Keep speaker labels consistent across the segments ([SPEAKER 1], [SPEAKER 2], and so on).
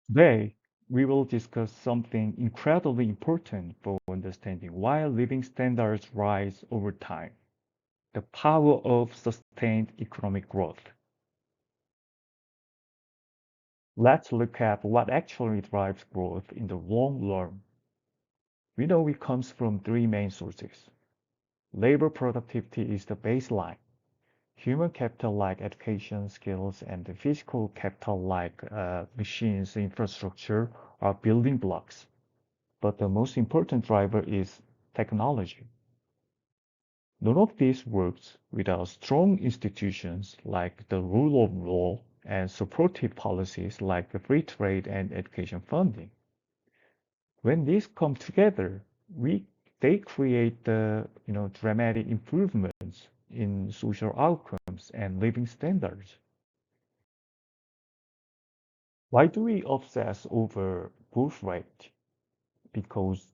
[SPEAKER 1] Today, we will discuss something incredibly important for understanding why living standards rise over time, the power of sustained economic growth. Let's look at what actually drives growth in the long run. We know it comes from three main sources. Labor productivity is the baseline. Human capital like education, skills, and the physical capital like machines, infrastructure are building blocks. But the most important driver is technology. None of this works without strong institutions like the rule of law and supportive policies like the free trade and education funding. When these come together, they create the dramatic improvements in social outcomes and living standards. Why do we obsess over growth rate? Because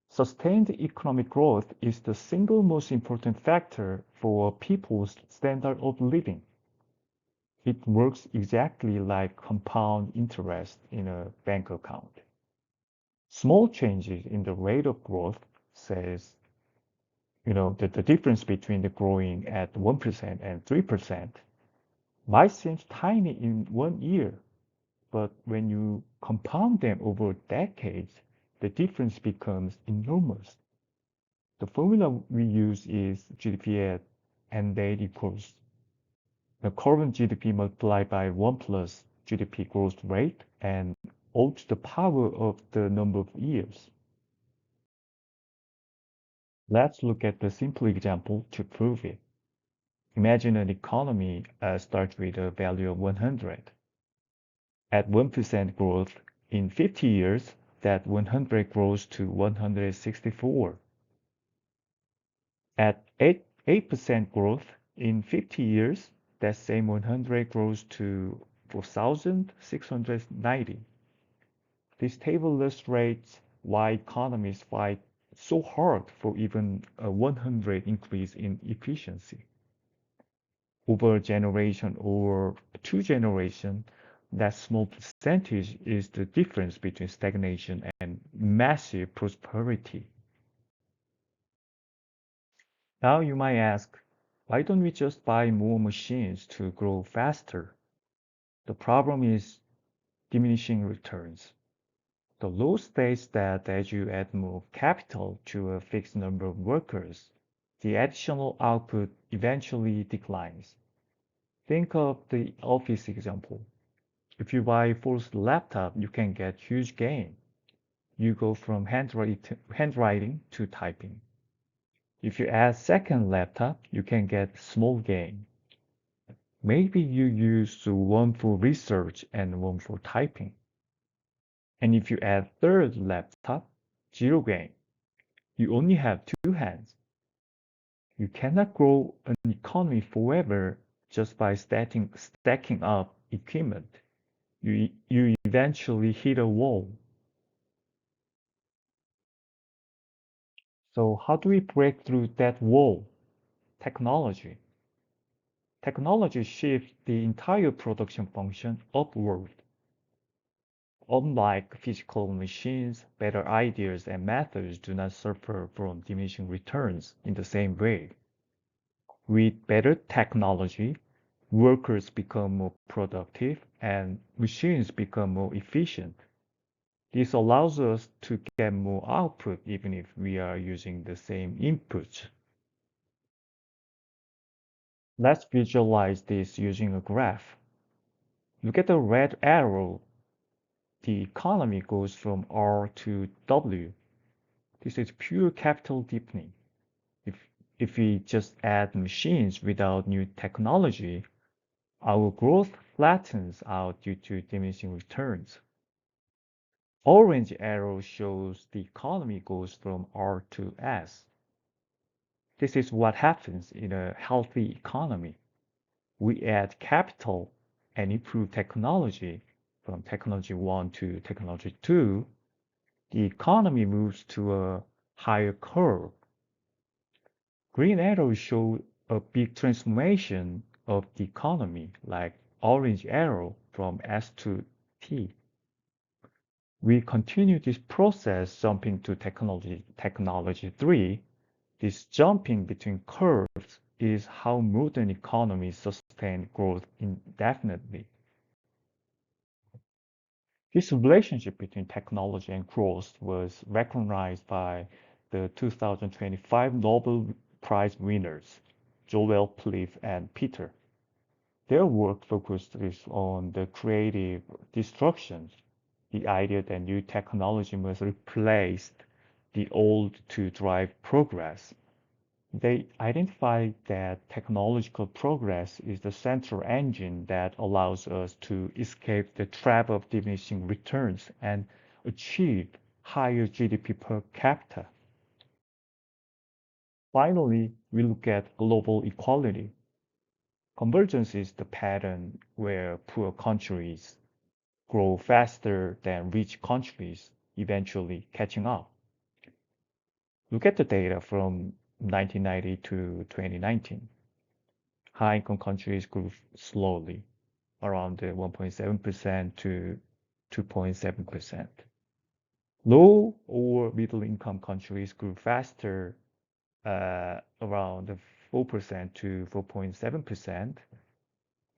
[SPEAKER 1] sustained economic growth is the single most important factor for people's standard of living. It works exactly like compound interest in a bank account. Small changes in the rate of growth says, that the difference between the growing at 1% and 3% might seem tiny in 1 year, but when you compound them over decades, the difference becomes enormous. The formula we use is GDP at n date equals the current GDP multiplied by 1 plus GDP growth rate and O to the power of the number of years. Let's look at the simple example to prove it. Imagine an economy starts with a value of 100. At 1% growth in 50 years, that 100 grows to 164. At 8% growth in 50 years, that same 100 grows to 4,690. This table illustrates why economists fight so hard for even a 100 increase in efficiency. Over a generation or two generations, that small percentage is the difference between stagnation and massive prosperity. Now you might ask, why don't we just buy more machines to grow faster? The problem is diminishing returns. The law states that as you add more capital to a fixed number of workers, the additional output eventually declines. Think of the office example. If you buy a first laptop, you can get huge gain. You go from handwriting to typing. If you add second laptop, you can get small gain. Maybe you use one for research and one for typing. And if you add third laptop, zero gain. You only have two hands. You cannot grow an economy forever just by stacking up equipment. You eventually hit a wall. So how do we break through that wall? Technology. Technology shifts the entire production function upward. Unlike physical machines, better ideas and methods do not suffer from diminishing returns in the same way. With better technology, workers become more productive and machines become more efficient. This allows us to get more output even if we are using the same inputs. Let's visualize this using a graph. Look at the red arrow. The economy goes from R to W. This is pure capital deepening. If, if we just add machines without new technology, our growth flattens out due to diminishing returns. Orange arrow shows the economy goes from R to S. This is what happens in a healthy economy. We add capital and improve technology from technology 1 to technology 2. The economy moves to a higher curve. Green arrows show a big transformation of the economy, like orange arrow from S to T. We continue this process jumping to technology 3. This jumping between curves is how modern economies sustain growth indefinitely. This relationship between technology and growth was recognized by the 2025 Nobel Prize winners, Joel Pliff and Peter. Their work focused on the creative destruction, the idea that new technology must replace the old to drive progress. They identified that technological progress is the central engine that allows us to escape the trap of diminishing returns and achieve higher GDP per capita. Finally, we look at global equality. Convergence is the pattern where poor countries grow faster than rich countries, eventually catching up. Look at the data from 1990 to 2019. High-income countries grew slowly, around 1.7% to 2.7%. Low or middle-income countries grew faster, around 4% to 4.7%.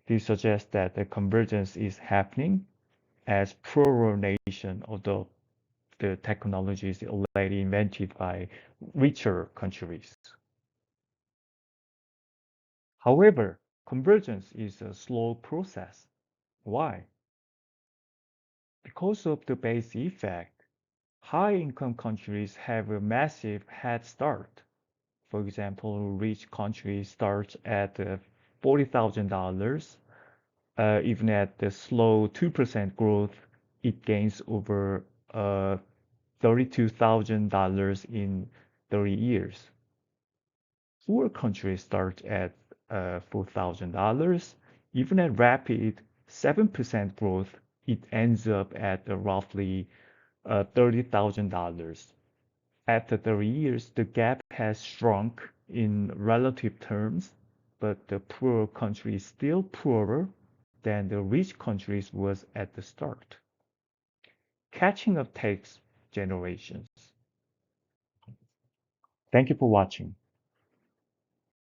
[SPEAKER 1] This suggests that the convergence is happening as poorer nations adopt the technologies already invented by richer countries. However, convergence is a slow process. Why? Because of the base effect, high-income countries have a massive head start. For example, rich countries start at $40,000. Even at the slow 2% growth, it gains over $32,000 in 30 years. Poor countries start at $4,000. Even at rapid 7% growth, it ends up at roughly $30,000. After 30 years, the gap has shrunk in relative terms, but the poor country is still poorer than the rich countries was at the start. Catching up takes generations. Thank you for watching.